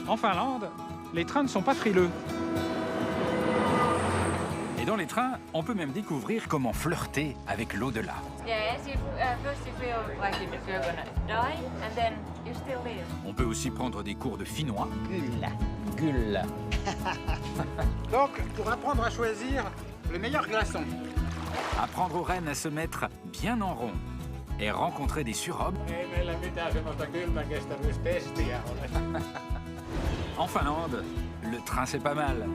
En Finlande, les trains ne sont pas frileux. Et dans les trains, on peut même découvrir comment flirter avec l'au-delà. On peut aussi prendre des cours de finnois. Gull. Donc, pour apprendre à choisir le meilleur glaçon. Apprendre aux rennes à se mettre bien en rond. Et rencontrer des surhommes. En Finlande, le train c'est pas mal.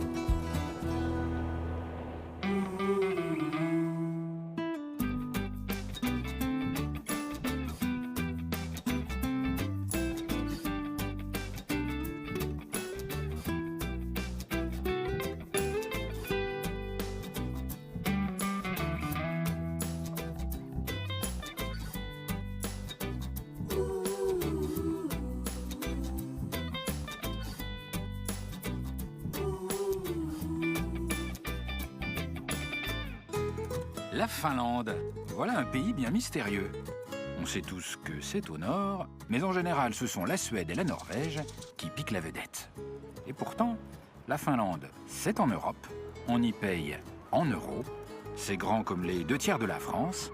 La Finlande, voilà un pays bien mystérieux. On sait tous que c'est au nord, mais en général ce sont la Suède et la Norvège qui piquent la vedette. Et pourtant, la Finlande, c'est en Europe, on y paye en euros, c'est grand comme les 2/3 de la France,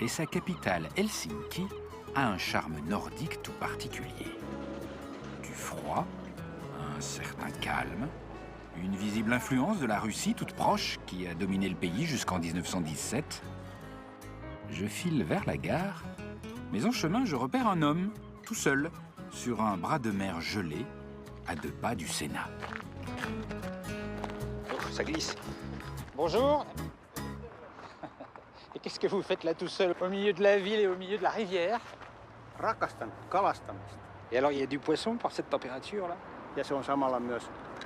et sa capitale, Helsinki, a un charme nordique tout particulier. Du froid, un certain calme, une visible influence de la Russie toute proche qui a dominé le pays jusqu'en 1917. Je file vers la gare, mais en chemin je repère un homme, tout seul, sur un bras de mer gelé, à 2 pas du Sénat. Oh, ça glisse. Bonjour. Et qu'est-ce que vous faites là tout seul, au milieu de la ville et au milieu de la rivière? Rakastan kalastamista. Et alors, il y a du poisson par cette température-là? Ja se on samalla myös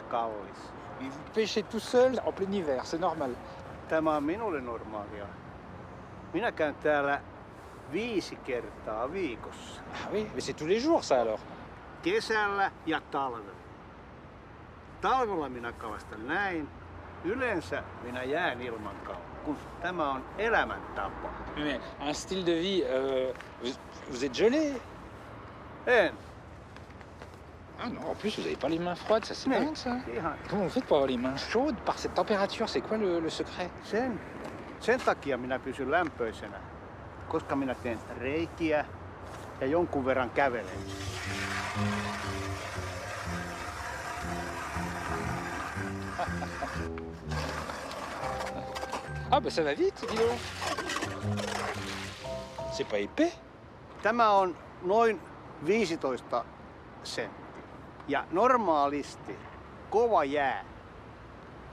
kallis. Et vous pêchez tout seul en plein hiver, c'est normal. Tämä on minulle normaalia. Minä käyn täällä 5 kertaa viikossa. Ah oui, mais c'est tous les jours ça alors. Kesällä ja talvella. Talvella minä kalastan näin. Yleensä minä jään ilman kalaa, kun tämä on elämäntapa. Mais un style de vie, vous êtes gelé? En. Ah non, en plus vous n'avez pas les mains froides, ça c'est Mais, dingue ça. ihan. Comment vous faites pour avoir les mains chaudes par cette température? C'est quoi le secret? Sen takia minä pysyn lämpöisenä, koska minä teen reikiä ja jonkun verran kävelen. Ah bah ça va vite, dis donc. C'est pas épais. Tämä on noin 15 senttiä. Ja normaalisti kova jää,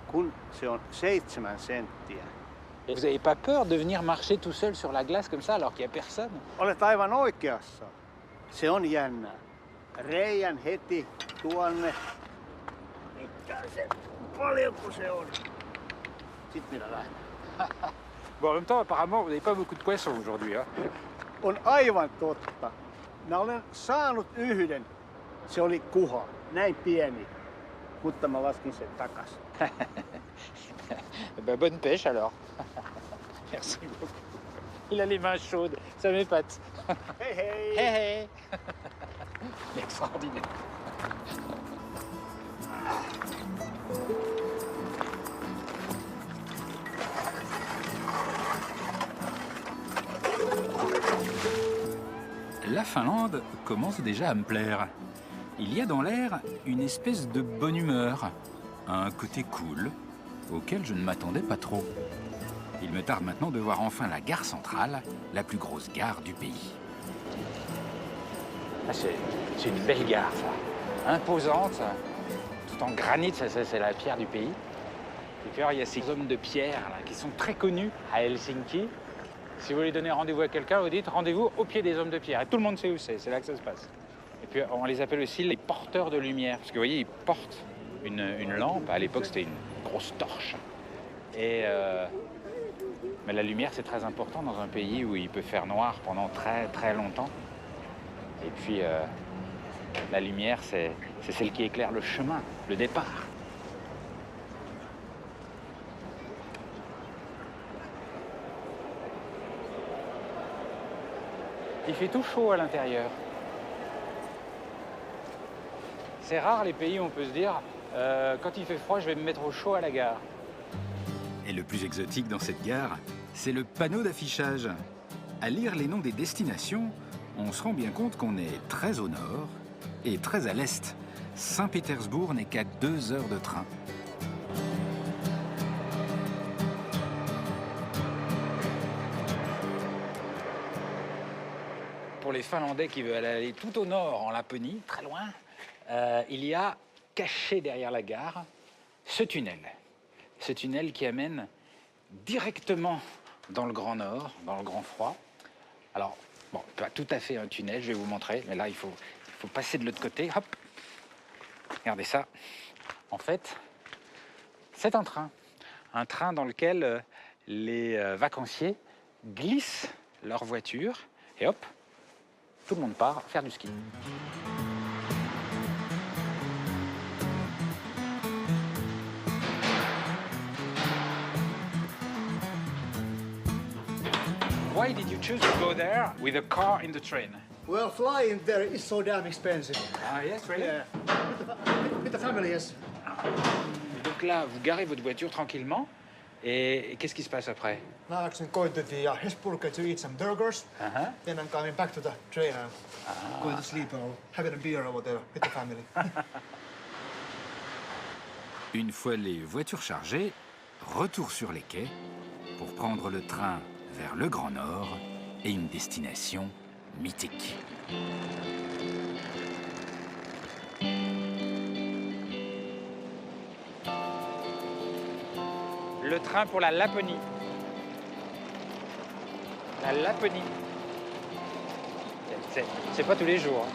kun se on 7 senttiä. Et vous n'avez pas peur de venir marcher tout seul sur la glace comme ça alors qu'il n'y a personne? Olet aivan oikeassa. Se on jännää. Reijän heti tuonne. Mitään se, paljonko se on. Sitten minä lähden. Bon, en même temps, apparemment, vous n'avez pas beaucoup de poissons aujourd'hui. Hein? On aivan totta. Mä olen saanut yhden. Se oli kuha, näin pieni. Mutta mä laskin sen takas. Ben, bonne pêche alors. Merci beaucoup. Il a les mains chaudes, ça m'épate. Hei hei! Hé hé. Extraordinaire. La Finlande commence déjà à me plaire. Il y a dans l'air une espèce de bonne humeur, un côté cool, auquel je ne m'attendais pas trop. Il me tarde maintenant de voir enfin la gare centrale, la plus grosse gare du pays. Ah, c'est une belle gare, ça. Imposante, ça. Tout en granit, ça, c'est la pierre du pays. Et puis alors, il y a ces hommes de pierre là, qui sont très connus à Helsinki. Si vous voulez donner rendez-vous à quelqu'un, vous dites rendez-vous au pied des hommes de pierre. Et tout le monde sait où c'est là que ça se passe. Et puis on les appelle aussi les porteurs de lumière. Parce que vous voyez, ils portent une lampe. À l'époque, c'était une grosse torche. Et mais la lumière, c'est très important dans un pays où il peut faire noir pendant très très longtemps. Et puis la lumière, c'est celle qui éclaire le chemin, le départ. Il fait tout chaud à l'intérieur. C'est rare les pays où on peut se dire quand il fait froid, je vais me mettre au chaud à la gare. Et le plus exotique dans cette gare, c'est le panneau d'affichage. À lire les noms des destinations, on se rend bien compte qu'on est très au nord et très à l'est. Saint-Pétersbourg n'est qu'à 2 heures de train. Pour les Finlandais qui veulent aller tout au nord, en Laponie, très loin, il y a caché derrière la gare ce tunnel. Ce tunnel qui amène directement dans le Grand Nord, dans le Grand Froid. Alors, bon, pas tout à fait un tunnel, je vais vous montrer, mais là, il faut passer de l'autre côté. Hop, regardez ça. En fait, c'est un train dans lequel les vacanciers glissent leur voiture et hop, tout le monde part faire du ski. Why did you choose to go there with a car in the train? Well, flying there is so damn expensive. Ah yes, really? Yeah. With the family, yes. Donc là, vous garez votre voiture tranquillement et qu'est-ce qui se passe après? Now I'm actually going to the Hesburger to eat some burgers. Then I'm coming back to the train and going to sleep or having a beer or whatever with the family. Une fois les voitures chargées, retour sur les quais pour prendre le train vers le Grand Nord et une destination mythique. Le train pour la Laponie. La Laponie. C'est pas tous les jours.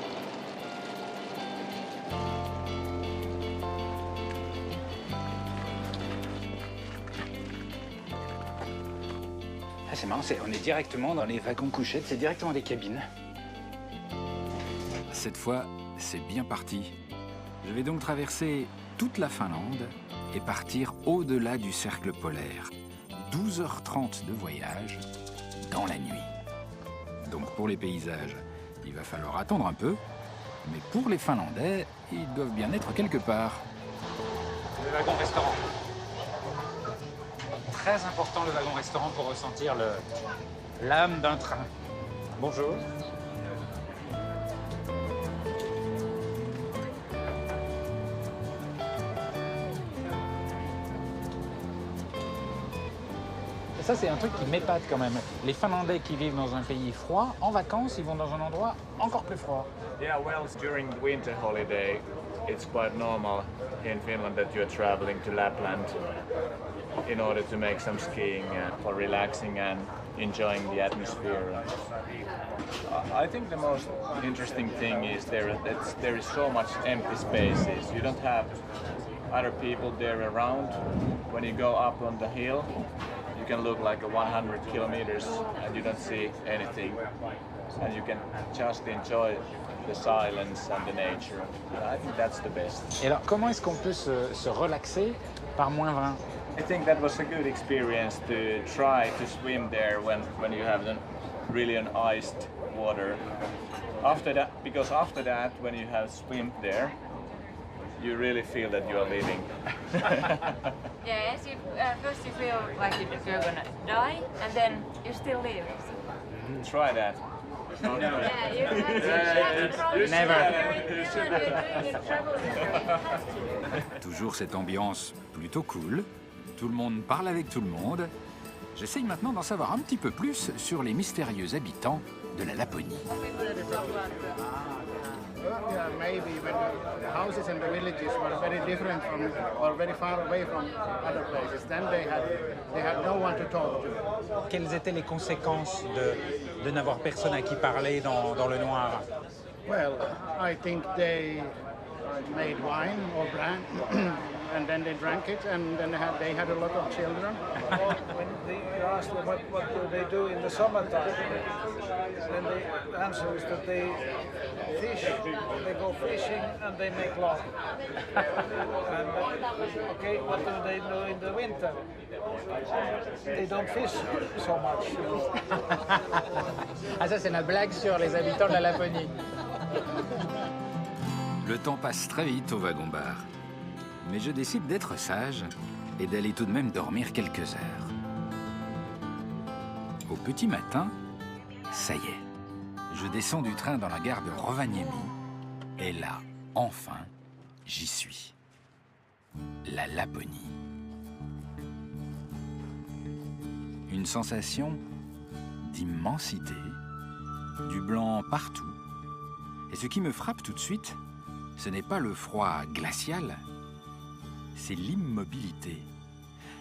Ah, c'est marrant, on est directement dans les wagons couchettes, c'est directement des cabines. Cette fois, c'est bien parti. Je vais donc traverser toute la Finlande et partir au-delà du cercle polaire. 12h30 de voyage dans la nuit. Donc pour les paysages, il va falloir attendre un peu, mais pour les Finlandais, ils doivent bien être quelque part. Le wagon-restaurant. Très important le wagon-restaurant pour ressentir l'âme d'un train. Bonjour. Ça, c'est un truc qui m'épate quand même. Les Finlandais qui vivent dans un pays froid, en vacances, ils vont dans un endroit encore plus froid. Yeah, well, during the winter holiday, it's quite normal here in Finland that you're traveling to Lapland in order to make some skiing for relaxing and enjoying the atmosphere. I think the most interesting thing is there is so much empty spaces. You don't have other people there around. When you go up on the hill, you can look like 100 kilometers and you don't see anything. And you can just enjoy the silence and the nature. And I think that's the best. Et alors, comment est-ce qu'on peut se relaxer par -20? I think that was a good experience to try to swim there when you have really an iced water. After that, when you have swim there, you really feel that you are living. Yes, first you feel like you're gonna die, and then you still live. Try that. Yeah, you have to promise Never. you're in Finland, you're doing a travel with Toujours cette ambiance plutôt cool. Tout le monde parle avec tout le monde. J'essaye maintenant d'en savoir un petit peu plus sur les mystérieux habitants de la Laponie. Yeah, maybe when the houses and the villages were very different from, or very far away from other places, then they had no one to talk to. Quelles étaient les conséquences de n'avoir personne à qui parler dans le noir? Well, I think they made wine or brand, and then they drank it, and then they had a lot of children. When you ask them what do they do in the summertime, then the answer is that they fish, they go fishing and they make love. And, okay, what do they do in the winter? They don't fish so much. Ah, ça c'est la blague sur les habitants de la Laponie. Le temps passe très vite au wagon-bar. Mais je décide d'être sage et d'aller tout de même dormir quelques heures. Au petit matin, ça y est. Je descends du train dans la gare de Rovaniemi. Et là, enfin, j'y suis. La Laponie. Une sensation d'immensité, du blanc partout. Et ce qui me frappe tout de suite, ce n'est pas le froid glacial, c'est l'immobilité.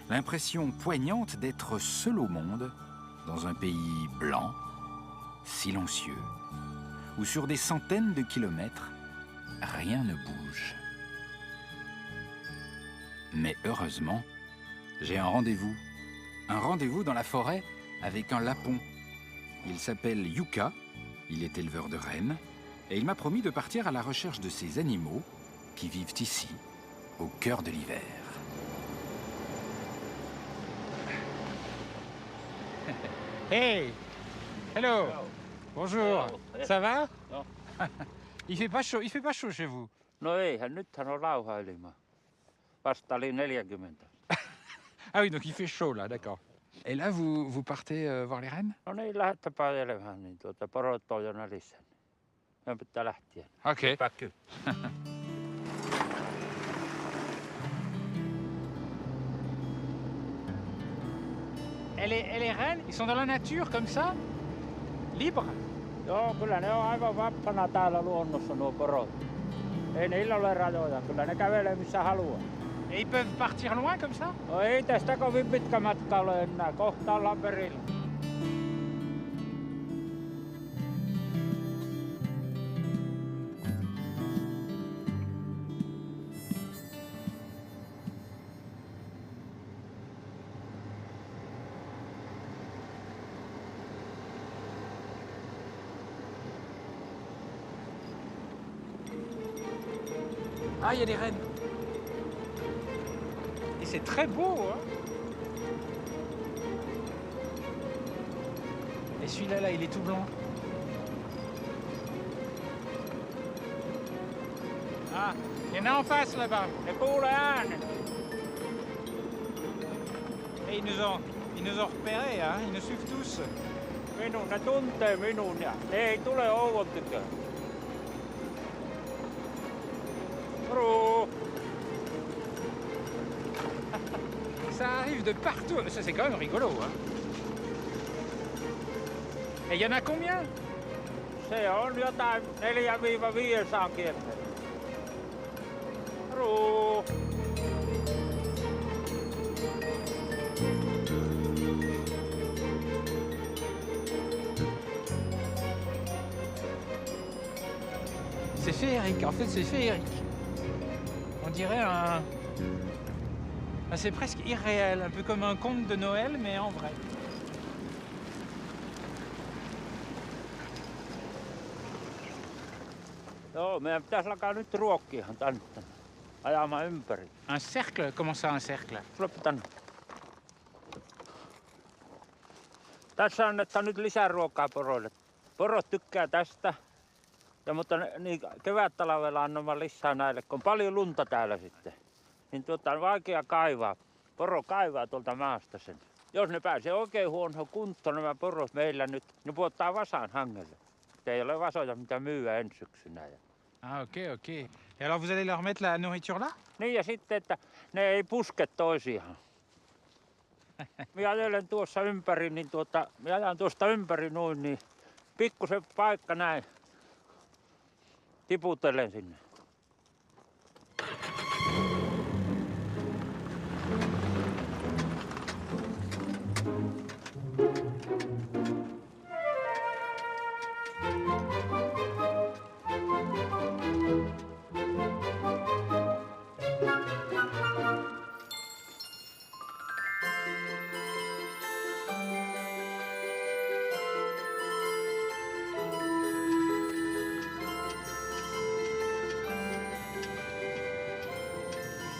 L'impression poignante d'être seul au monde, dans un pays blanc, silencieux, où sur des centaines de kilomètres, rien ne bouge. Mais heureusement, j'ai un rendez-vous dans la forêt avec un lapon. Il s'appelle Yuka, il est éleveur de rennes, et il m'a promis de partir à la recherche de ces animaux qui vivent ici, au cœur de l'hiver. Hey! Hello! Bonjour! Ça va? Non. Il fait pas chaud chez vous? No eihän, nythän on rauha ilma. Vasta oli 40. Ah oui, donc il fait chaud là, d'accord. Et là, vous partez voir les rennes? No niin, lähdetään elämään, niin porot on jo nälissä. Meidän pitää lähteä. Ok. Päkky. Et les rennes, ils sont dans la nature comme ça? Libres? Joo, kyllä ne on aivan vappana täällä luonnossa nuo porot. Ei niillä ole rajoja, kyllä ne kävelee missä haluaa. Et ils peuvent partir loin comme ça? No ei tästä kovin pitkä matka ole enää, kohta ollaan perillä. Ah, il y a des rennes. Et c'est très beau, hein? Et celui-là, là, il est tout blanc. Ah, il y en a en face, là-bas. Ne kuulee äänen. Et ils nous ont repérés, hein? Ils nous suivent tous. Ne tuntee minun ja ne ei tule Ouvon tykö. Ça arrive de partout. Ça, c'est quand même rigolo, hein? Et il y en a combien? Se on jotain 400–500 kierteitä. C'est féerique, en fait c'est féerique. On dirait un... C'est presque irréel, un peu comme un conte de Noël, mais en vrai. Joo, meidän pitäisi alkaa nyt ruokkia tänne. Ajamaan ympäri. Un cercle? Comment ça un cercle? Tulepa tänne. Tässä annetaan nyt lisää ruokaa poroille. Porot tykkää tästä. Ja, mutta niin, kevättalvella annamme lisää näille, kun on paljon lunta täällä sitten. Niin on vaikea kaivaa. Poro kaivaa tuolta maasta sen. Jos ne pääsee oikein huonoon kuntoon nämä porot meillä nyt, ne puottaa vasaan hangelle. Ei ole vasoja mitä myyä ensi syksynä. Ah ok, ok. Et alors vous allez leur mettre la nourriture là? Niin ja sitten, että ne ei puske toisiaan. Minä ajelen tuossa ympäri, niin minä ajan tuosta ympäri noin, niin pikkusen paikka näin. Tiputelen sinne.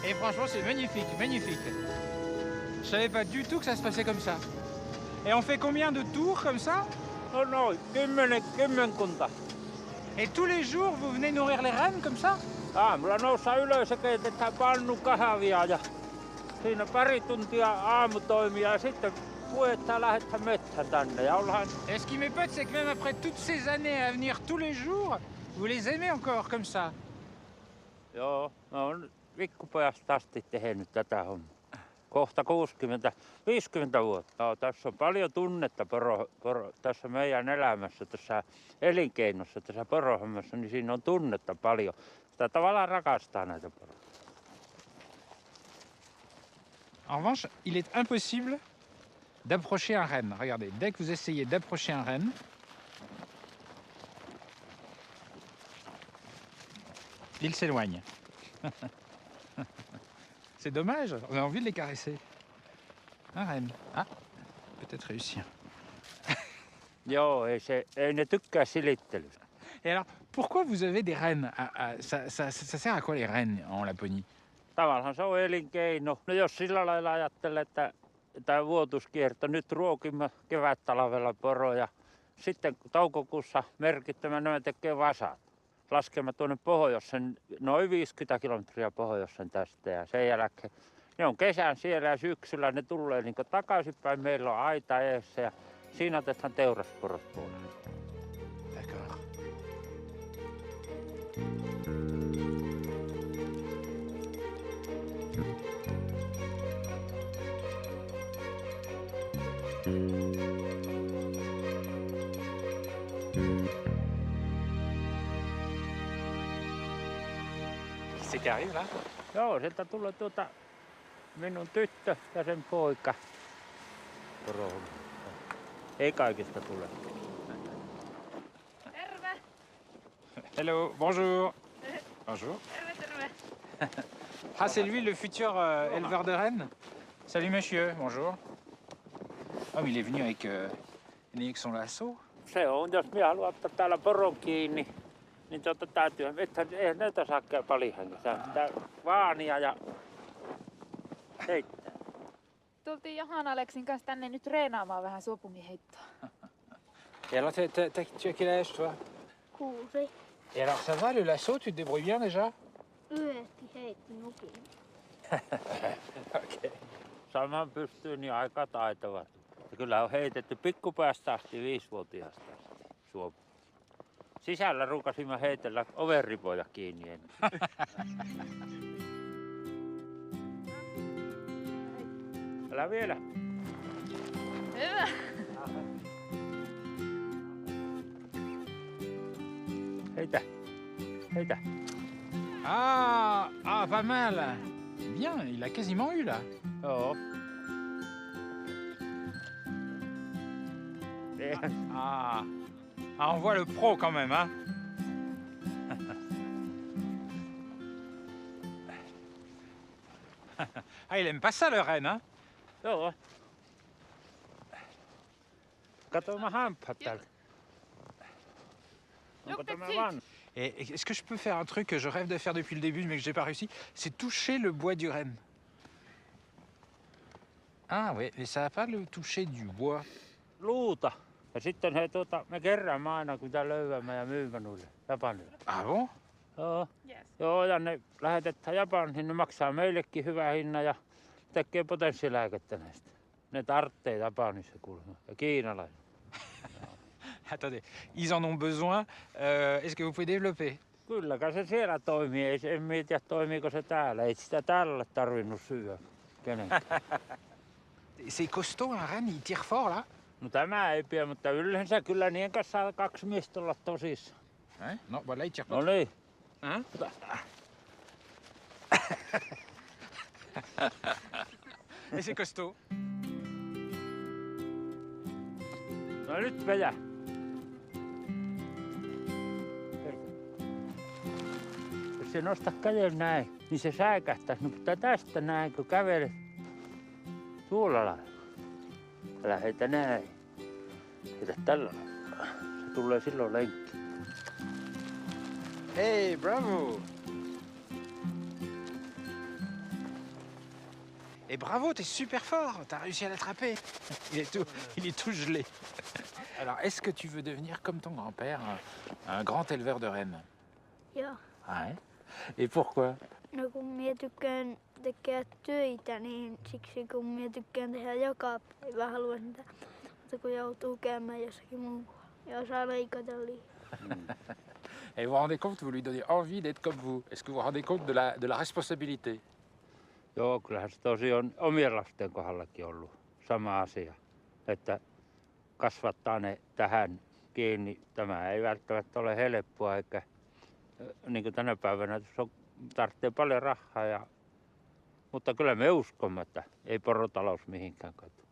Et franchement, c'est magnifique, magnifique. Je savais pas du tout que ça se passait comme ça. Et on fait combien de tours comme ça? No noin, kymmenkunta. Et tous les jours, vous venez nourrir les rennes comme ça? Aamulla noustaan ylös ja keitetään pannukahvia ja siinä pari tuntia aamutoimia ja sitten puetaan lähdetään metsään tänne ja ollaan... Et ce qui m'épate, c'est que même après toutes ces années à venir tous les jours, vous les aimez encore comme ça. Joo, mä oon pikkupojasta asti tehnyt tätä hommaa. Kohta 50 vuotta. Joo, tässä on paljon tunnetta tässä meidän elämässä, tässä elinkeinossa, tässä porohommassa, niin siinä on tunnetta paljon. Sitä tavallaan rakastaa näitä poroja. En revanche, il est impossible d'approcher un renne. Regardez, dès que vous essayez d'approcher un renne, il s'éloigne. C'est dommage, on a envie de les caresser. Un renne. Ah, peut-être réussir. Joo, ei ne tykkää silittelystä. Et alors, pourquoi vous avez des rennes ça sert à quoi les rennes en Laponie? Tavallaan se on elinkeino. No jos sillä lailla ajattelee, että tämä vuotuskierto, nyt ruokimme kevät-talvella poroja. Sitten toukokuussa merkittämään ne tekee vasat. Laskemme tuonne pohjoisen, noin 50 kilometriä pohjoisen tästä ja sen jälkeen ne on kesän siellä ja syksyllä ne tulee niin takaisinpäin. Meillä on aita eessä ja siinä otetaan teurasporot pois. D'accord. C'est qui arrive là? Joo, sieltä tulee minun tyttö ja sen poika. Ei kaikista tule. Terve! Hello, bonjour. Bonjour. Terve. Ah, c'est lui le futur éleveur de rennes? Salut monsieur, bonjour. Oh, mais il est venu avec son lasso. Se on, jos minä haluan ottaa täällä poron kiinni, niin täytyy, eihän näitä saa paljon hengessä. Pitää vaania ja heittää. Tultiin Johan Aleksin kanssa tänne nyt treenaamaan vähän suopumiheittoa. Et alors, tu as quel âge toi? 6. Et alors, ça va le lasso, tu te débrouilles bien déjà? Yhdesti heitti nukin. Okay. Samaan pystyy niin aika taitavasti. Ja kyllä on heitetty pikkupäästä asti 5-vuotiaasta asti suopu. Sisällä rukasimme heitellä ovenripoja kiinni ennen. Älä vielä. Hyvä. Heitä. Heitä. Ah, pas mal. Bien, il a quasiment eu là. Joo. Ah, on voit le pro quand même, hein. Ah, il aime pas ça le renne, hein. Joo. Kato mä hampaat täällä. Onko tämä vanha? Et est-ce que je peux faire un truc que je rêve de faire depuis le début mais que j'ai pas réussi? C'est toucher le bois du renne. Ah oui, mais ça va pas le toucher du bois. Luuta. Ja sitten me keräämme aina, kun tää löydämme ja myymme noille Japanille. Ah bon? Joo. Yes. Joo, ja ne lähetetään Japaniin, ne maksaa meillekin hyvän hinnan ja tekee potenssiilääkettä näistä. Ne tarvitsee Japanissa kuulemma ja kiinalaiset. Attendez, ils en ont besoin. Est-ce que vous pouvez développer? Kylläkään se siellä toimii, en mietiä toimiiko se täällä. Ei sitä täällä tarvinnut syödä kenenkään. C'est costaud un renne, il tire fort là? No tämä ei pidä, mutta yleensä kyllä niiden kanssa saa 2 miestä olla tosissaan. Ouais? Non, voilà, il tire pas. No niin. Hein? Et c'est costaud. No nyt vedä. Jos se nostaa käden näin, niin se säikähtäisi. No pitää tästä näin, kun kävelet tuolla lailla. Älä heitä näin. Heitä tällä lailla. Se tulee silloin lenkki. Hey, bravo! Et bravo, t'es super fort, t'as réussi à l'attraper. Il est tout gelé. Alors, est-ce que tu veux devenir comme ton grand-père, un grand éleveur de rennes? Joo. Ouais. Et pourquoi? No kun minä tykkään tekee töitä, niin siksi kun minä tykkään tehdä joka päivä haluan sitä. Mutta kun joutuu käymään jossakin muualla ja osaa leikata liikaa. Et vous vous rendez compte, vous lui donnez envie d'être comme vous. Est-ce que vous vous rendez compte de la responsabilité? Joo, kyllähän se tosi on omien lasten kohdallakin ollut sama asia. Että kasvattaa ne tähän kiinni. Tämä ei välttämättä ole helppoa, eikä niin kuin tänä päivänä tarvitsee paljon rahaa. Mutta kyllä me uskomme, että ei porotalous mihinkään katu.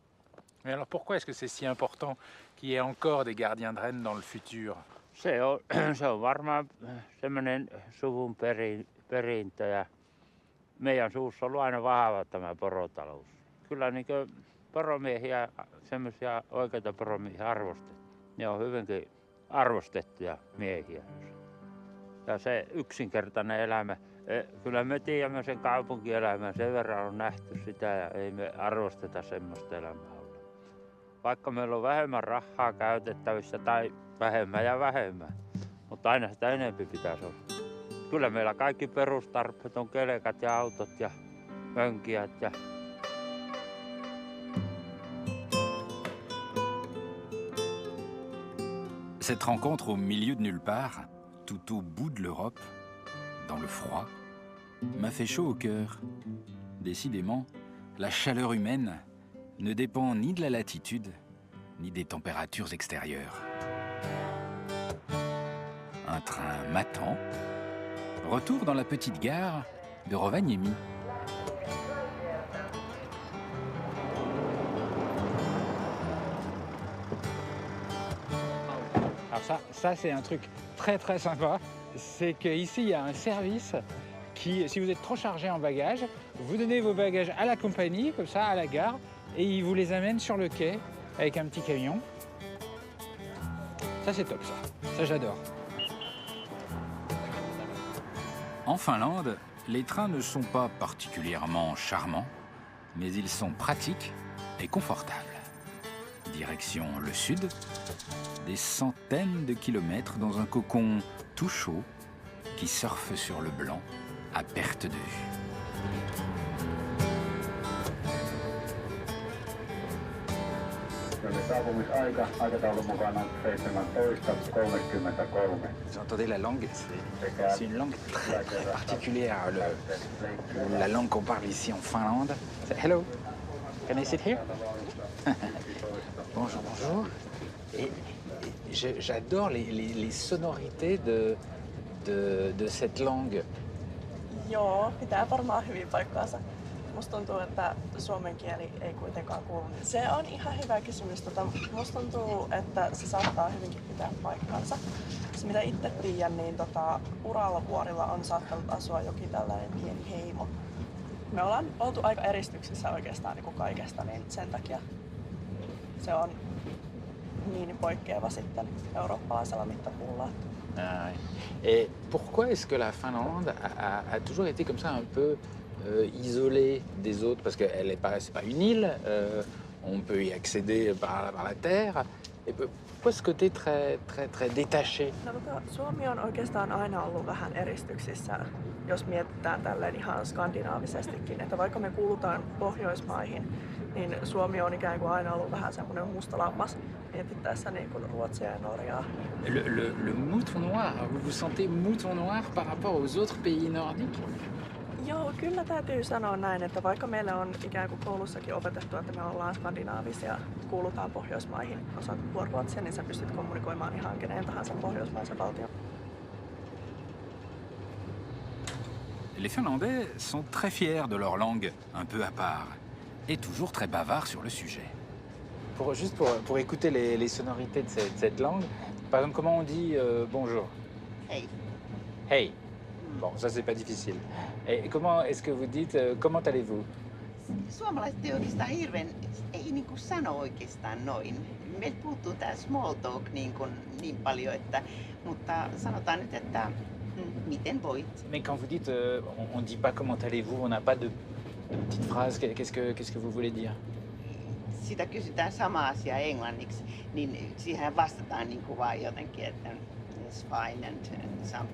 Mais alors pourquoi est-ce que c'est si important qu'il y ait encore des gardiens de rennes dans le futur? Se on varmaan semmoinen suvun perintö ja meidän suussa on ollut aina vahva tämä porotalous. Kyllä niin kuin poromiehiä, semmoisia oikeita poromiehiä arvostettu. Ne on hyvinkin arvostettuja miehiä. Ja se yksinkertainen elämä, kyllä me tiedämme sen kaupunkielämän, sen verran on nähty sitä ja ei me arvosteta semmoista elämää olla. Vaikka meillä on vähemmän rahaa käytettävissä tai vähemmän ja vähemmän, mutta aina sitä enempi pitäisi olla. Kyllä meillä kaikki perustarpeet on kelkat ja autot ja mönkijät ja Cette rencontre au milieu de nulle part, tout au bout de l'Europe, dans le froid, m'a fait chaud au cœur. Décidément, la chaleur humaine ne dépend ni de la latitude, ni des températures extérieures. Un train m'attend. Retour dans la petite gare de Rovaniemi. Alors ça c'est un truc très très sympa, c'est qu'ici il y a un service qui, si vous êtes trop chargé en bagages, vous donnez vos bagages à la compagnie, comme ça, à la gare, et ils vous les amènent sur le quai avec un petit camion. Ça c'est top ça j'adore. En Finlande, les trains ne sont pas particulièrement charmants, mais ils sont pratiques et confortables. Direction le sud, des centaines de kilomètres dans un cocon tout chaud qui surfe sur le blanc à perte de vue. Vous entendez la langue? C'est une langue très, très particulière, la langue qu'on parle ici en Finlande. Hello, can I sit here? Bonjour, bonjour. Et j'adore les sonorités de cette langue. Joo, pitää varmaan hyvin paikkaansa. Musta tuntuu, että suomen kieli ei kuitenkaan kuulu. Se on ihan hyvä kysymys. Musta tuntuu, että se saattaa hyvinkin pitää paikkaansa. Se mitä itse tiedän, niin Uralvuorilla on saattanut asua jokin tällainen pieni heimo. Me ollaan oltu aika eristyksissä oikeastaan niin kuin kaikesta, niin sen takia se on niin poikkeava sitten eurooppalaisella mittapuulla. Et pourquoi est-ce que la Finlande a toujours été comme ça un peu isolée des autres? Parce qu'elle n'est pas, c'est pas une île, on peut y accéder par la terre. Et pourquoi ce côté très, très, très détaché? No, Suomi on oikeastaan aina ollut vähän eristyksissä, jos mietitään tälleen ihan skandinaavisestikin. Että vaikka me kuulutaan Pohjoismaihin, niin Suomi on ikään kuin aina ollut vähän semmoinen musta lammas mietittäessä niin kuin Ruotsia ja Norjaa. Le mouton noir, vous vous sentez mouton noir par rapport aux autres pays nordiques? Joo, kyllä täytyy sanoa näin, että vaikka meillä on ikään kuin koulussakin opetettu, että me ollaan skandinaavisia, kuulutaan Pohjoismaihin, osaat puhua ruotsia, niin sä pystyt kommunikoimaan ihan keneen tahansa pohjoismaisen valtion. Les Finlandais sont très fiers de leur langue, un peu à part, et toujours très bavards sur le sujet. Juste pour écouter les sonorités de cette langue, par exemple, comment on dit bonjour? Hey. Hey. Bon, ça c'est pas difficile. Et comment est-ce que vous dites comment allez-vous? Suomalaiset ei oikeastaan ei niin kuin sano oikeastaan noin. Meiltä puuttuu tää small talk niin paljon, mutta sanotaan nyt, että miten voit? Mais quand vous dites, on dit pas comment allez-vous, on n'a pas de petite phrase, qu'est-ce que vous voulez dire? Sitä kysytään sama asia englanniksi, niin siihen vastataan niin kuin vaan jotenkin, että is fine and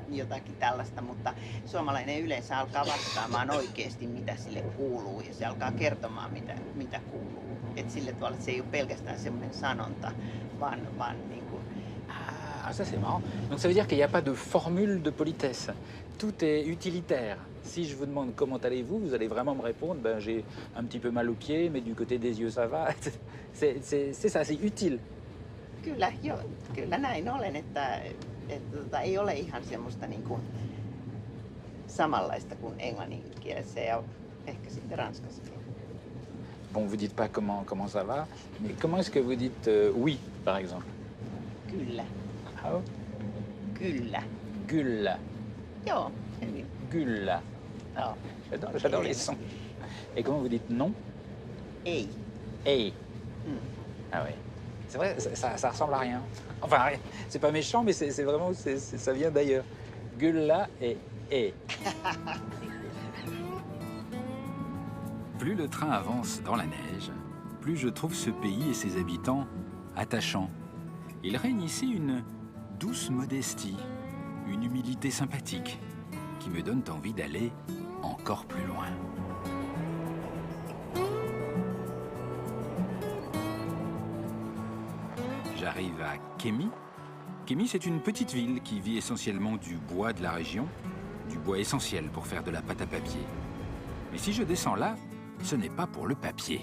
jotakin tällaista, mutta suomalainen yleensä alkaa vastaamaan oikeasti, mitä sille kuuluu, ja se alkaa kertomaan, mitä kuuluu. Et sille tavalla, että se ei ole pelkästään semmoinen sanonta, vaan niin kuin... Ah, ça c'est marrant. Donc ça veut dire qu'il n'y a pas de formule de politesse. Tout est utilitaire. Si je vous demande comment allez-vous, vous allez vraiment me répondre, ben, j'ai un petit peu mal aux pieds, mais du côté des yeux ça va. C'est ça, c'est utile. Kyllä näin olen, että ei ole ihan semmoista niin kuin samanlaista kuin englannin kielessä ja ehkä sitten ranskassakin. Bon, vous dites pas comment ça va, mais comment est-ce que vous dites oui, par exemple? Kyllä. Ah, Kyllä. Kyllä. Joo, hyvin. Kyllä. Joo. J'adore les sons. Et comment vous dites non? Ei. Ei. Ah ouais. C'est vrai, ça ressemble à rien. Enfin, c'est pas méchant, mais c'est vraiment, ça vient d'ailleurs. Gulla et. Plus le train avance dans la neige, plus je trouve ce pays et ses habitants attachants. Il règne ici une douce modestie, une humilité sympathique qui me donnent envie d'aller encore plus loin. J'arrive à Kémi. Kémi, c'est une petite ville qui vit essentiellement du bois de la région, du bois essentiel pour faire de la pâte à papier. Mais si je descends là, ce n'est pas pour le papier.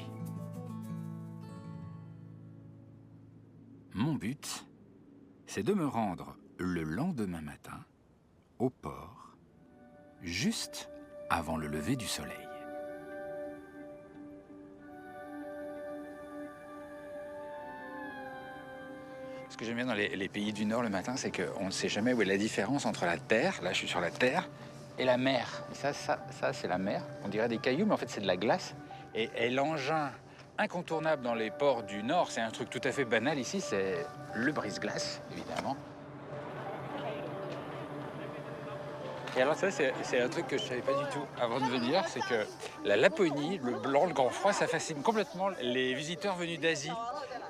Mon but, c'est de me rendre le lendemain matin au port, juste avant le lever du soleil. Ce que j'aime bien dans les pays du Nord le matin, c'est qu'on ne sait jamais où est la différence entre la terre, là je suis sur la terre, et la mer. Et ça c'est la mer. On dirait des cailloux, mais en fait c'est de la glace. Et l'engin incontournable dans les ports du Nord, c'est un truc tout à fait banal ici, c'est le brise-glace, évidemment. Et alors ça, c'est un truc que je ne savais pas du tout avant de venir, c'est que la Laponie, le blanc, le grand froid, ça fascine complètement les visiteurs venus d'Asie.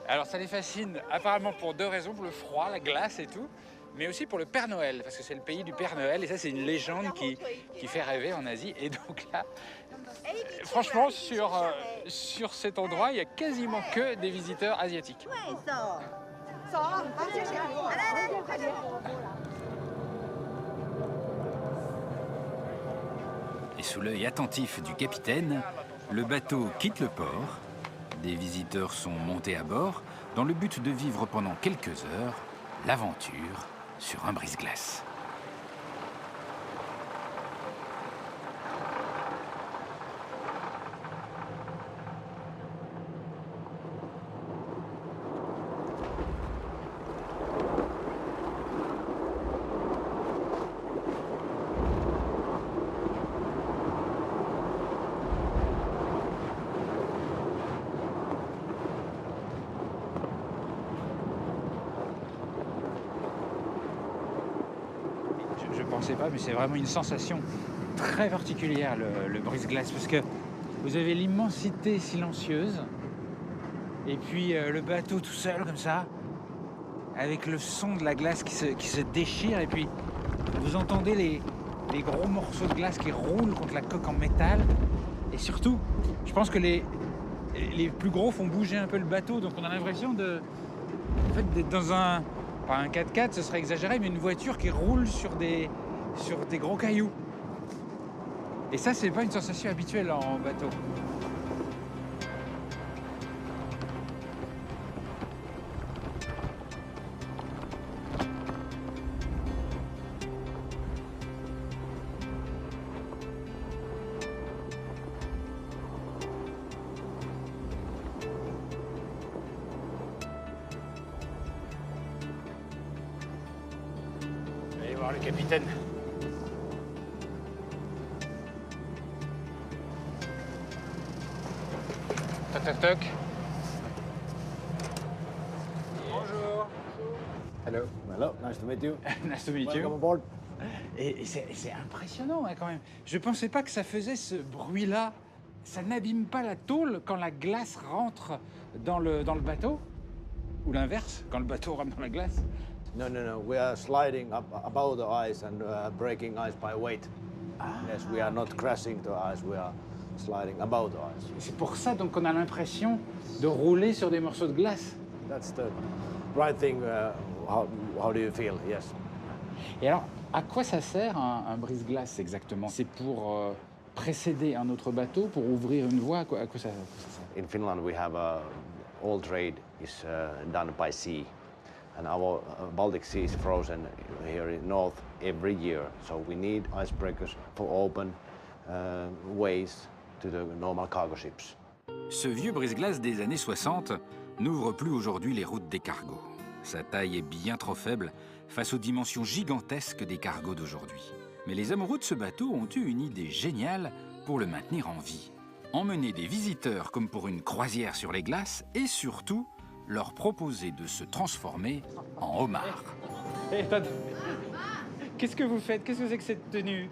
Alors ça les fascine apparemment pour deux raisons, pour le froid, la glace et tout, mais aussi pour le Père Noël, parce que c'est le pays du Père Noël, et ça c'est une légende qui fait rêver en Asie. Et donc là, franchement, sur cet endroit, il n'y a quasiment que des visiteurs asiatiques. Et sous l'œil attentif du capitaine, le bateau quitte le port. Des visiteurs sont montés à bord dans le but de vivre pendant quelques heures l'aventure sur un brise-glace. Je pensais pas, mais c'est vraiment une sensation très particulière, le brise-glace, parce que vous avez l'immensité silencieuse, et puis le bateau tout seul, comme ça, avec le son de la glace qui se déchire, et puis vous entendez les gros morceaux de glace qui roulent contre la coque en métal, et surtout, je pense que les plus gros font bouger un peu le bateau, donc on a l'impression d'être dans un... Pas un 4x4, ce serait exagéré, mais une voiture qui roule sur des gros cailloux. Et ça, c'est pas une sensation habituelle en bateau. Allez voir le capitaine. Toc toc toc. Bonjour. Hello. Hello, nice to meet you. Nice to meet you. Welcome aboard. Et c'est impressionnant hein, quand même. Je pensais pas que ça faisait ce bruit-là. Ça n'abîme pas la tôle quand la glace rentre dans le bateau. Ou l'inverse, quand le bateau rentre dans la glace. No, no, no. We are sliding up above the ice and breaking ice by weight. Yes, we are not crashing the ice. We are sliding above the ice. C'est pour ça donc qu'on a l'impression de rouler sur des morceaux de glace. That's the right thing. How do you feel? Yes. Et alors, à quoi ça sert un brise-glace exactement? C'est pour précéder un autre bateau, pour ouvrir une voie? À quoi ça sert? In Finland, we have all trade is done by sea, and our Baltic Sea is frozen here in north every year. So we need icebreakers for open ways to the normal cargo ships. Ce vieux brise-glace des années 60 n'ouvre plus aujourd'hui les routes des cargos. Sa taille est bien trop faible face aux dimensions gigantesques des cargos d'aujourd'hui. Mais les amoureux de ce bateau ont eu une idée géniale pour le maintenir en vie. Emmener des visiteurs comme pour une croisière sur les glaces et surtout leur proposer de se transformer en homard. Qu'est-ce que vous faites? Qu'est-ce que c'est que cette tenue?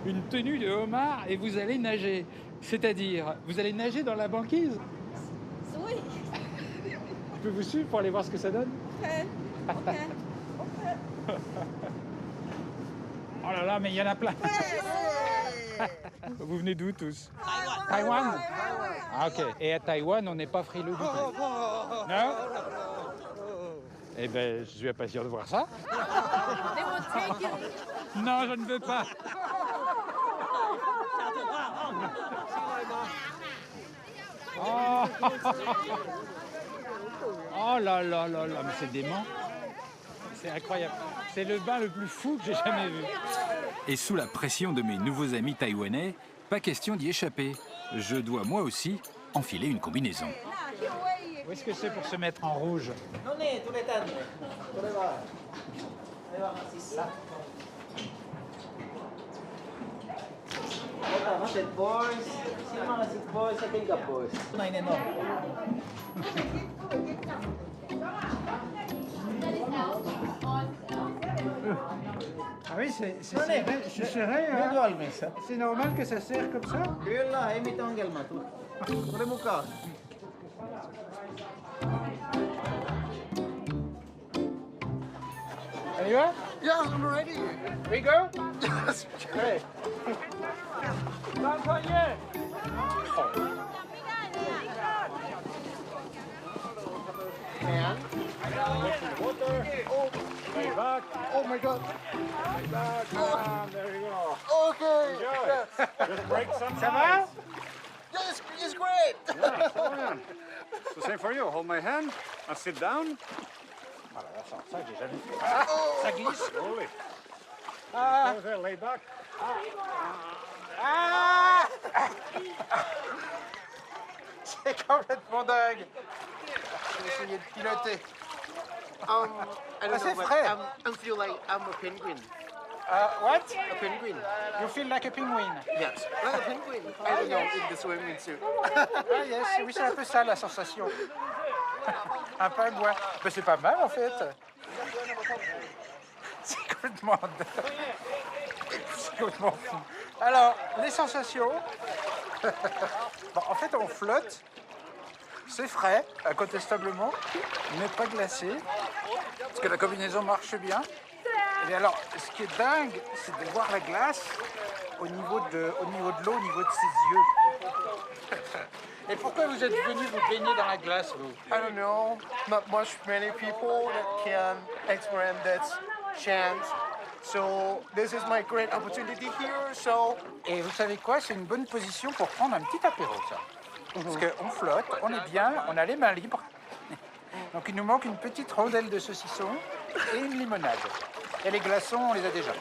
Une tenue de homard et vous allez nager. C'est-à-dire, vous allez nager dans la banquise? Oui. Je peux vous suivre pour aller voir ce que ça donne? Ok. Oh là là, mais il y en a plein. Vous venez d'où tous? Taïwan. Ah ok. Et à Taïwan, on n'est pas frileux du tout. Non? Eh ben, je suis impatient de voir ça. Non, je ne veux pas. Oh, oh là là là là, mais c'est dément. C'est incroyable. C'est le bain le plus fou que j'ai jamais vu. Et sous la pression de mes nouveaux amis taïwanais, pas question d'y échapper. Je dois moi aussi enfiler une combinaison. Où est-ce que c'est pour se mettre en rouge? Ah oui, c'est serré. C'est normal que ça serre comme ça? Kyllä, ei mitään ongelmaa. Tule mukaan. On y va? Yes, I'm ready. We go? Yes. Allez. T'envoyez! And water. Way back. Oh my God. Way back. Oh. There you go. Okay. Enjoy. Just break some Ça va? Yes, it's great. Yeah, come on. So same for you. Hold my hand and sit down. Voilà, ça, j'ai jamais fait. Ça glisse. Slowly. Ah. There, lay back. Ah. C'est complètement dingue. Je vais essayer de piloter. I don't c'est know, but frais. I feel like I'm a penguin. What? A penguin. You feel like a penguin? Yes, like a penguin. I don't know, in the swimming suit. Ah yes, oui, c'est un peu ça la sensation. Un pingouin. Mais c'est pas mal en fait. C'est complètement dingue. C'est complètement fou. Alors, les sensations. Bon, en fait, on flotte. C'est frais, incontestablement, mais pas glacé. Parce que la combinaison marche bien. Et alors, ce qui est dingue, c'est de voir la glace au niveau de l'eau, au niveau de ses yeux. Et pourquoi vous êtes venu vous baigner dans la glace, vous? I don't know. Not many people that can experience that chance. So this is my great opportunity here. So. Et vous savez quoi? C'est une bonne position pour prendre un petit apéro, ça. Parce qu'on flotte, on est bien, on a les mains libres. Donc il nous manque une petite rondelle de saucisson et une limonade. Et les glaçons, on les a déjà.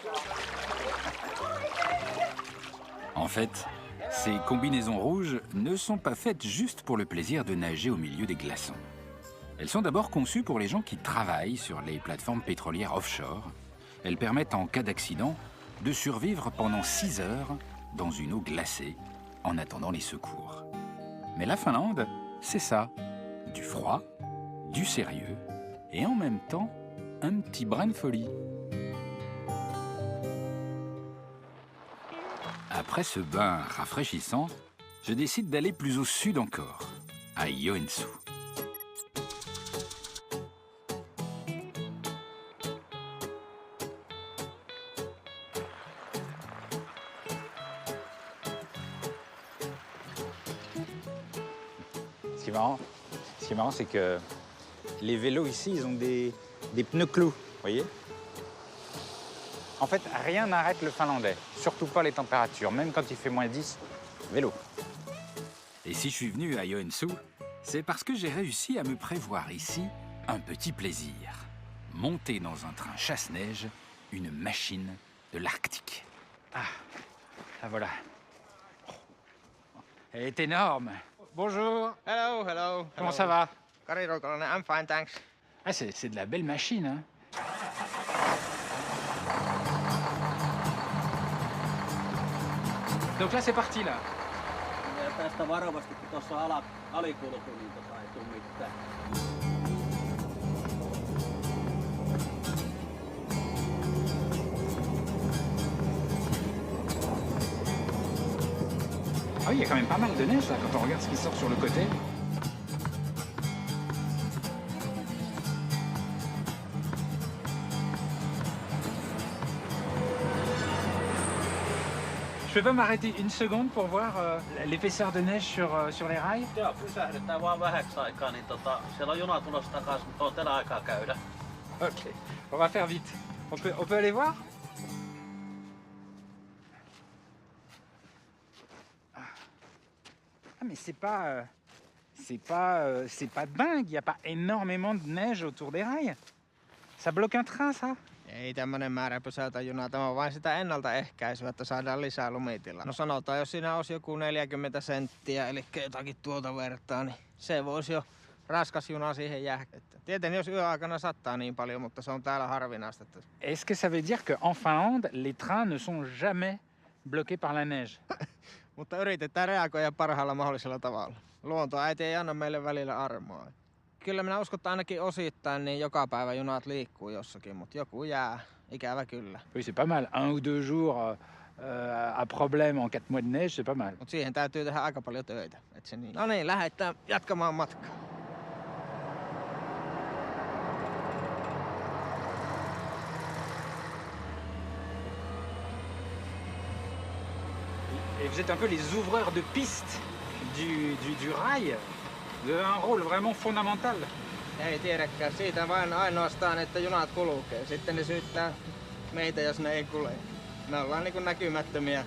En fait, ces combinaisons rouges ne sont pas faites juste pour le plaisir de nager au milieu des glaçons. Elles sont d'abord conçues pour les gens qui travaillent sur les plateformes pétrolières offshore. Elles permettent en cas d'accident de survivre pendant 6 heures dans une eau glacée en attendant les secours. Mais la Finlande, c'est ça. Du froid, du sérieux et en même temps, un petit brin de folie. Après ce bain rafraîchissant, je décide d'aller plus au sud encore, à Joensuu. Ce qui est marrant, c'est que les vélos ici, ils ont des pneus clous, vous voyez? En fait, rien n'arrête le finlandais, surtout pas les températures, même quand il fait moins 10, vélo. Et si je suis venu à Joensuu, c'est parce que j'ai réussi à me prévoir ici un petit plaisir. Monter dans un train chasse-neige, une machine de l'Arctique. Ah, la voilà. Elle est énorme. Bonjour. Hello, hello. Comment ça va? Kari Roukalainen, I'm fine, thanks. Ah, c'est de la belle machine, hein. Donc là, c'est parti, là. Tästä varovasti, kun tuossa alikulku, niin ei tule mitään. Ah oui, il y a quand même pas mal de neige, là, quand on regarde ce qui sort sur le côté. Je peux pas m'arrêter une seconde pour voir l'épaisseur de neige sur les rails? Joo, pysähdytään vaan vähäksi aikaa, niin siellä on juna tulossa takaisin, mutta on teillä aikaa käydä. Ok, on va faire vite. On peut aller voir? Ah mais c'est pas dingue, il n'y a pas énormément de neige autour des rails. Ça bloque un train, ça? Ei tämmönen määrä pysäytä junaa, tämä on vain sitä ennaltaehkäisyä, että saadaan lisää lumitilaa. No sanotaan, jos siinä olisi joku 40 senttiä, eli jotakin tuolta vertaa, niin se voisi jo raskas juna siihen jäädä. Tietenkin jos yöaikana sattaa niin paljon, mutta se on täällä harvinaista. Est-ce que ça veut dire qu'en Finlande, les trains ne sont jamais bloqués par la neige? Mutta yritetään reagoida parhaalla mahdollisella tavalla. Luontoäiti ei anna meille välillä armoa. Kyllä minä uskon, että ainakin osittain niin joka päivä junat liikkuu jossakin, mutta joku jää. Ikävä kyllä. Oui, c'est pas mal. 1 ou 2 jours à problème en 4 mois de neige, c'est pas mal. Mutta siihen täytyy tehdä aika paljon töitä. Et se niin. No niin, lähdetään jatkamaan matkaa. Et vous êtes un peu les ouvreurs de piste du rail. Vous avez un rôle vraiment fondamental. Ei tiedäkään siitä vain ainoastaan, että junat kulkee. Sitten ne syyttää meitä, jos ne ei kulje. Me ollaan niin kuin näkymättömiä.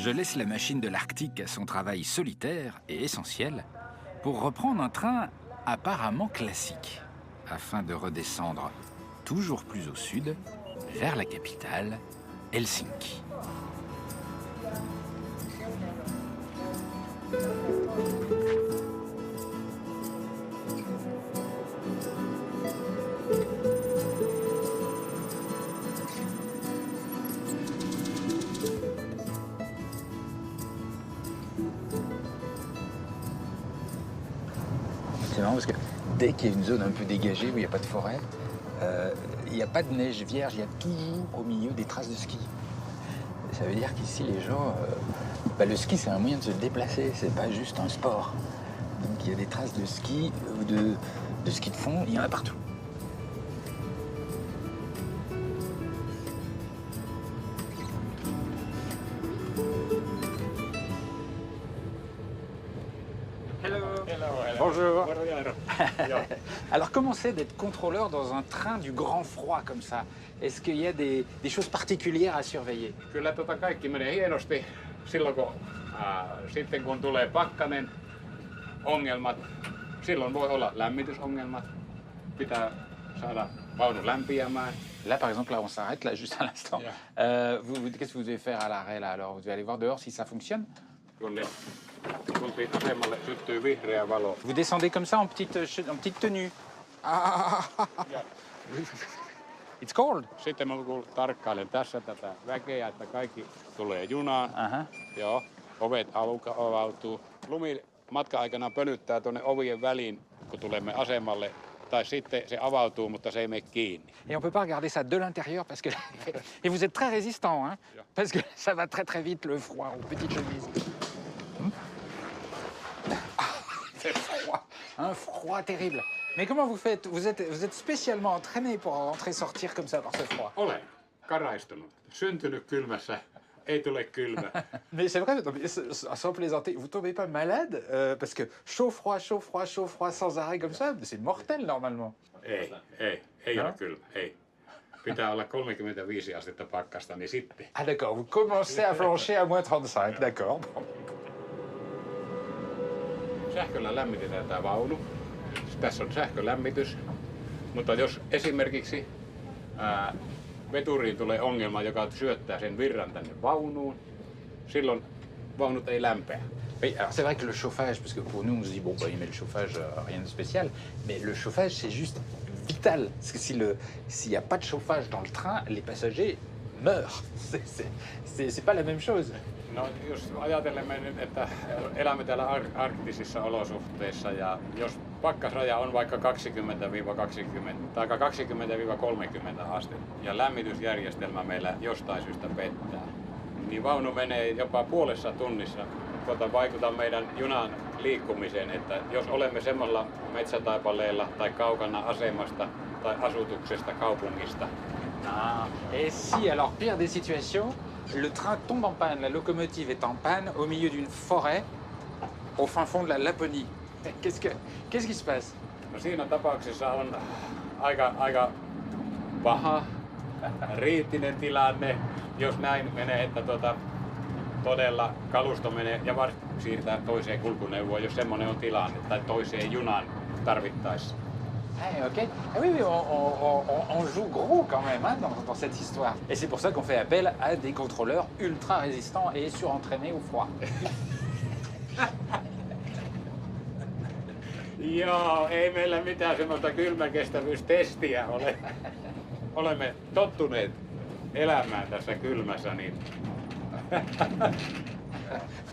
Je laisse la machine de l'Arctique à son travail solitaire et essentiel pour reprendre un train apparemment classique, afin de redescendre toujours plus au sud, vers la capitale, Helsinki. C'est marrant parce que dès qu'il y a une zone un peu dégagée où il n'y a pas de forêt, il n'y a pas de neige vierge, il y a toujours au milieu des traces de ski. Ça veut dire qu'ici, les gens... le ski, c'est un moyen de se déplacer, c'est pas juste un sport. Donc il y a des traces de ski ou de ski de fond, il y en a partout. Bonjour. Alors comment c'est d'être contrôleur dans un train du grand froid comme ça? Est-ce qu'il y a des choses particulières à surveiller? Kyllä kaikki menee hienosti silloin sitten kun tulee pakkanen, ongelmat, silloin voi olla lämmitysongelmat, pitää saada vaunu lämpiämään. Là par exemple, là on s'arrête là juste à l'instant. Qu'est-ce que vous devez faire à l'arrêt là alors? Vous devez aller voir dehors si ça fonctionne? Vous descendez comme ça en petite tenue. It's cold. Sitten mä tarkkailen tässä tätä väkeä, että kaikki tulee junaan. Joo, ovet avautuu. Lumi matka-aikana pölyttää tuonne ovien väliin, kun tulemme asemalle. tai sitten se avautuu, mutta se ei mene kiinni. Et on peut pas regarder ça de l'intérieur parce que... Et vous êtes très résistant, hein, parce que ça va très très vite le froid aux petites chemises. C'est froid, un froid terrible. Mais comment vous faites? Vous êtes spécialement entraîné pour rentrer sortir comme ça par ce froid? Olen karaistunut, syntynyt kylmässä, ei tule kylmä. Mais c'est vrai, sans plaisanter, vous tombez pas malade parce que chaud, froid, chaud, froid, chaud, froid sans arrêt comme ça, c'est mortel normalement. Ei ole kylmä, ei. Pitää olla 35 astetta pakkasta, niin sitten. Ah d'accord, vous commencez à flancher à moins 35, d'accord. Sähköllä lämmitetään tämä vaunu. Tässä on sähkölämmitys, mutta jos esimerkiksi veturiin tulee ongelma, joka syöttää sen virran tänne vaunuun, silloin vaunut ei lämpeä. Oui, alors c'est vrai que le chauffage, parce que pour nous on se dit bon bah il met le chauffage, rien de spécial, mais le chauffage c'est juste vital, parce que s'il n'y a pas de chauffage dans le train, les passagers meurent. C'est pas la même chose. No jos ajatellemme nyt, että elämme täällä arktisissa olosuhteissa ja jos pakkasraja on vaikka 20-30 astetta ja lämmitysjärjestelmä meillä jostain syystä pettää, niin vaunu menee jopa puolessa tunnissa. Vaikuttaa meidän junan liikkumiseen, että jos olemme semmoilla metsätaipaleella tai kaukana asemasta tai asutuksesta, kaupungista. Et si, alors pire des situations, le train tombe en panne, la locomotive est en panne au milieu d'une forêt au fin fond de la Laponie. Qu'est-ce qui se passe? No siinä tapauksessa on aika paha, kriittinen tilanne, jos näin menee, että todella kalusto menee ja siirtää toiseen kulkuneuvoon, jos semmoinen on tilanne, tai toiseen junaan tarvittaessa. Ok. Ah oui, on joue gros quand même hein, dans cette histoire. Et c'est pour ça qu'on fait appel à des contrôleurs ultra résistants et surentraînés au froid. Joo, ei meillä mitään semmoista kylmäkestävyystestiä ole. Olemme tottuneet elämään tässä kylmässä, niin...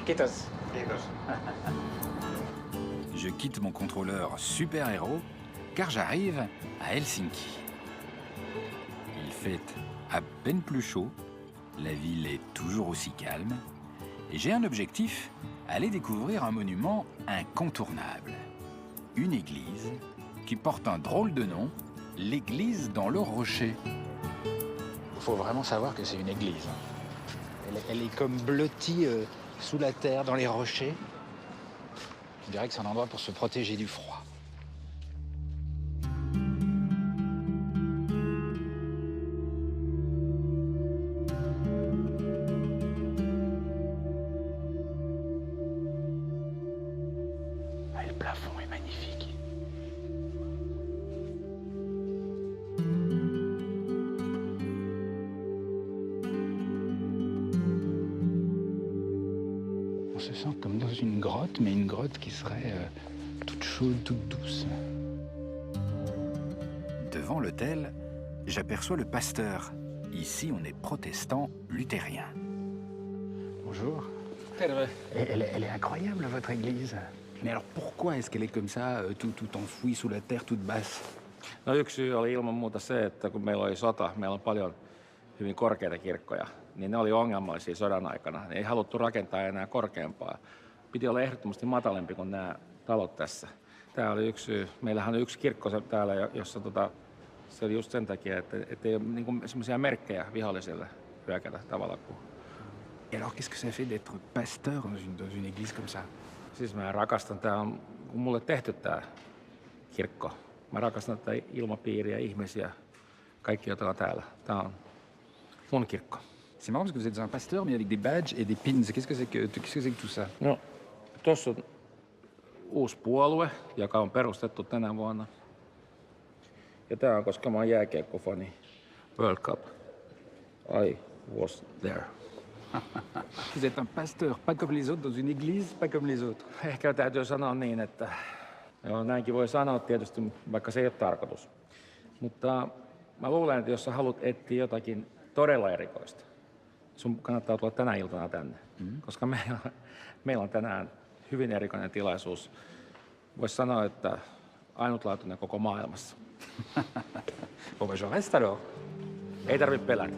Kiitos. Kiitos. Je quitte mon contrôleur super-héros car j'arrive à Helsinki. Il fait à peine plus chaud, la ville est toujours aussi calme et j'ai un objectif, aller découvrir un monument incontournable. Une église qui porte un drôle de nom, l'église dans le rocher. Il faut vraiment savoir que c'est une église. Elle est comme blottie sous la terre, dans les rochers. Je dirais que c'est un endroit pour se protéger du froid. Le plafond est magnifique. On se sent comme dans une grotte, mais une grotte qui serait toute chaude, toute douce. Devant l'hôtel, j'aperçois le pasteur. Ici, on est protestant luthérien. Bonjour. Elle est incroyable, votre église. Mais alors pourquoi est-ce qu'elle est comme ça, tout enfouie sous la terre, toute basse? No yksi syy oli ilman muuta se, että kun meillä oli sota, meillä on paljon hyvin korkeita kirkkoja, niin ne oli ongelmallisia sodan aikana. Ne ei haluttu rakentaa enää korkeampaa. Piti olla ehdottomasti matalempi kuin nämä talot tässä. Tämä oli yksi syy. Meillähän on yksi kirkko täällä, jossa se oli just sen takia, että ei ole niin semmoisia merkkejä vihollisille hyökätä tavallaan kuin. Et alors qu'est-ce que ça fait d'être pasteur dans une église comme ça? Siis mä rakastan, tää on mulle tehty tää kirkko. Mä rakastan tätä ilmapiiriä, ihmisiä, kaikki jotka on täällä. Tää on mun kirkko. C'est marrant parce que vous êtes un pasteur mais avec des badges et des pins. Qu'est-ce que c'est que tout ça? No, tossa on uusi puolue, joka on perustettu tänä vuonna. Ja tää on, koska mä oon jääkiekkofani. World Cup. I was there. Vous êtes un pasteur, pas comme les autres, dans une église, pas comme les autres. Ehkä täytyy sanoa niin, että joo, näinkin voi sanoa tietysti, vaikka se ei ole tarkoitus. Mutta mä luulen, että jos sä haluat etsiä jotakin todella erikoista, sun kannattaa tulla tänä iltana tänne. Koska meillä on tänään hyvin erikoinen tilaisuus. Voisi sanoa, että ainutlaatuinen koko maailmassa. Bon, ben je reste alors. Ei tarvitse pelätä.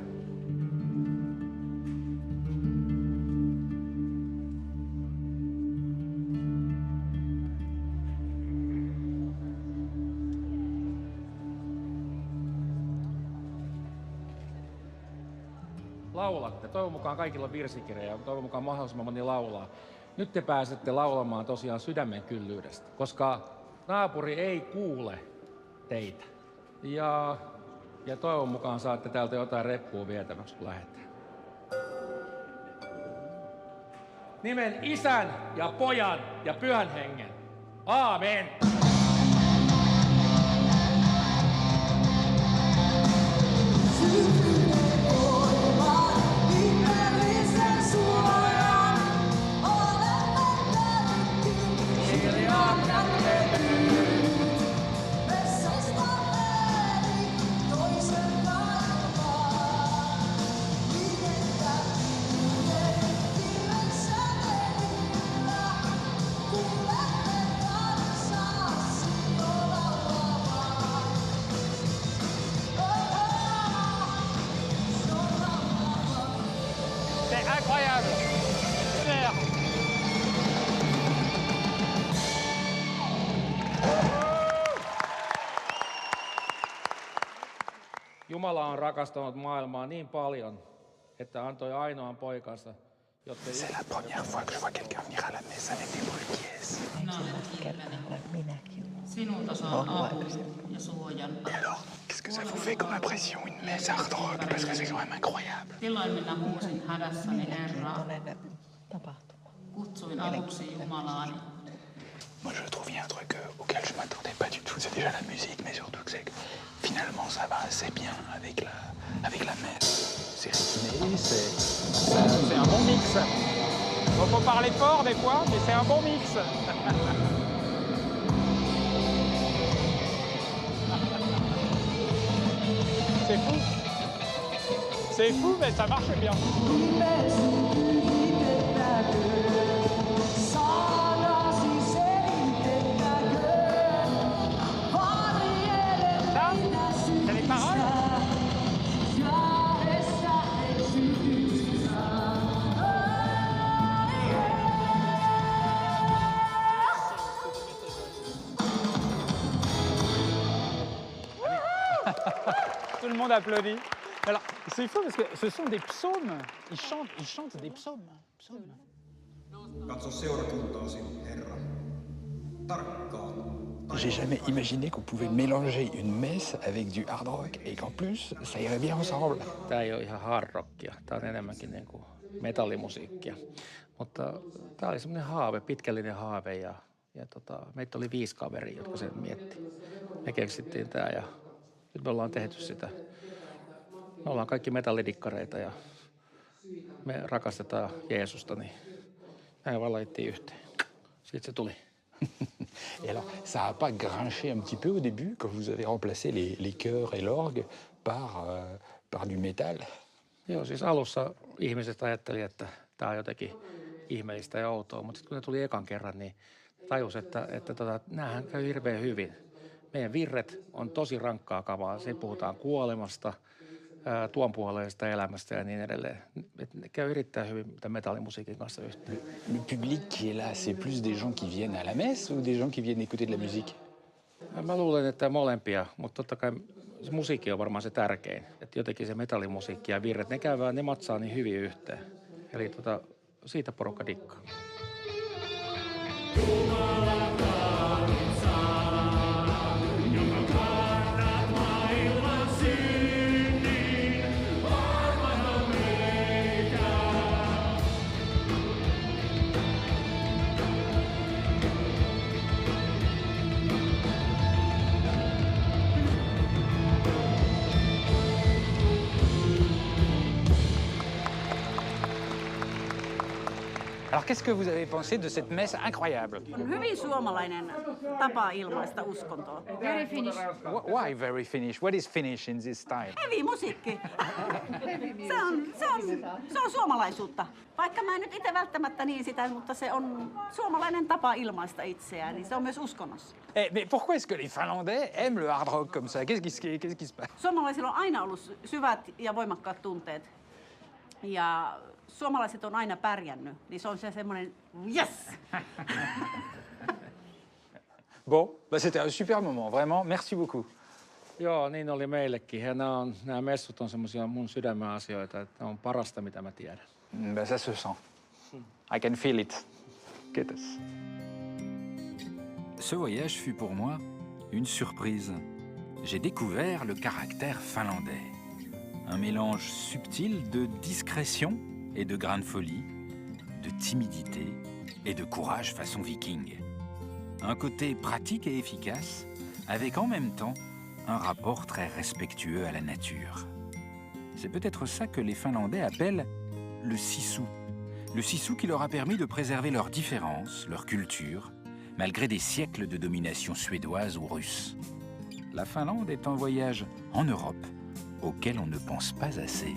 Laulatte. Toivon mukaan kaikilla on virsikirja ja toivon mukaan mahdollisimman moni laulaa. Nyt te pääsette laulamaan tosiaan sydämen kyllyydestä, koska naapuri ei kuule teitä. Ja toivon mukaan saatte täältä jotain reppua vietäväksi, kun lähdetään. Nimen Isän ja Pojan ja Pyhän Hengen. Aamen! Jumala on rakastanut maailmaa niin paljon, että antoi ainoan poikansa, jotta... C'est la première fois que je vois quelqu'un venir à la messe avec des bruyères. Sinulta saan avun ja suojan. Et alors, qu'est-ce que ça vous fait comme impression, une messe hard rock? Parce que c'est quand même incroyable. Tiloimilla huusin hädässäni Herraa. Kutsuin avuksi Jumalaani. Moi, je trouve qu'il y a un truc auquel je m'attendais pas du tout. C'est déjà la musique, mais surtout que finalement, ça va assez bien avec la messe. C'est rythmé, C'est un bon mix. Il faut parler fort des fois, mais c'est un bon mix. C'est fou. C'est fou, mais ça marche bien. C'est les paroles. Tout le monde applaudit. Alors, c'est fou parce que ce sont des psaumes. Ils chantent des psaumes. Katso seurakuntaasi, Herra. Tarkkaan. J'ai jamais imaginé qu'on pouvait mélanger une messe avec du hard rock et qu'en plus, ça irait bien ensemble. Tää ei ole ihan hard rockia, tää on enemmänkin niin kuin metallimusiikkia. Mutta tää oli semmoinen haave, pitkällinen haave ja meitä oli 5 kaveria, jotka sen mietti. Me keksittiin tää ja nyt me ollaan tehty sitä. Me ollaan kaikki metallidikkareita ja me rakastetaan Jeesusta, niin näin vaan laitettiin yhteen. Siitä se tuli. Et alors, ça n'a pas grinché un petit peu au début quand vous avez remplacé les chœurs et l'orgue par du métal? Joo, siis alussa ihmiset ajatteli, että tämä on jotenkin ihmeellistä ja outoa, mutta sitten kun ne tuli ekan kerran, niin tajus, että näähän käy hirveän hyvin. Meidän virret on tosi rankkaa kamaa. Siinä puhutaan kuolemasta, tuonpuoleisesta elämästä ja niin edelleen. Ne käy erittäin hyvin tämän metallimusiikin kanssa yhteen. Le public qui est là, c'est plus des gens qui viennent à la messe ou des gens qui viennent écouter de la musique? Mä luulen, että molempia, mutta totta kai se musiikki on varmaan se tärkein. Että jotenkin se metallimusiikki ja virret, ne matsaa niin hyvin yhteen. Eli siitä porukka dikkaa. Alors qu'est-ce que vous avez pensé de cette messe incroyable? On hyvin suomalainen tapa ilmaista uskontoa. Very Finnish. Why very Finnish? What is Finnish in this style? Heavy musiikki. Se on suomalaisuutta. Vaikka mä en nyt itse välttämättä niin sitä, mutta se on suomalainen tapa ilmaista itseään, niin se on myös uskonnossa. Mais pourquoi est-ce que les Finlandais aiment le hard rock comme ça? Qu'est-ce qui se passe? Suomalaisilla on aina ollut syvät ja voimakkaat tunteet. Ja suomalaiset on aina pärjännyt, niin se on se semmoinen yes! Bon, bah c'était un super moment, vraiment, merci beaucoup. Joo, niin oli meillekin. Ja nämä messut on semmoisia mun sydämen asioita, että ne on parasta, mitä mä tiedän. Bah ça se sent. I can feel it. Kiitos. Ce voyage fut pour moi une surprise. J'ai découvert le caractère finlandais. Un mélange subtil de discrétion et de grande folie, de timidité et de courage façon viking. Un côté pratique et efficace, avec en même temps un rapport très respectueux à la nature. C'est peut-être ça que les Finlandais appellent le sisu. Le sisu qui leur a permis de préserver leurs différences, leur culture, malgré des siècles de domination suédoise ou russe. La Finlande est un voyage en Europe auquel on ne pense pas assez.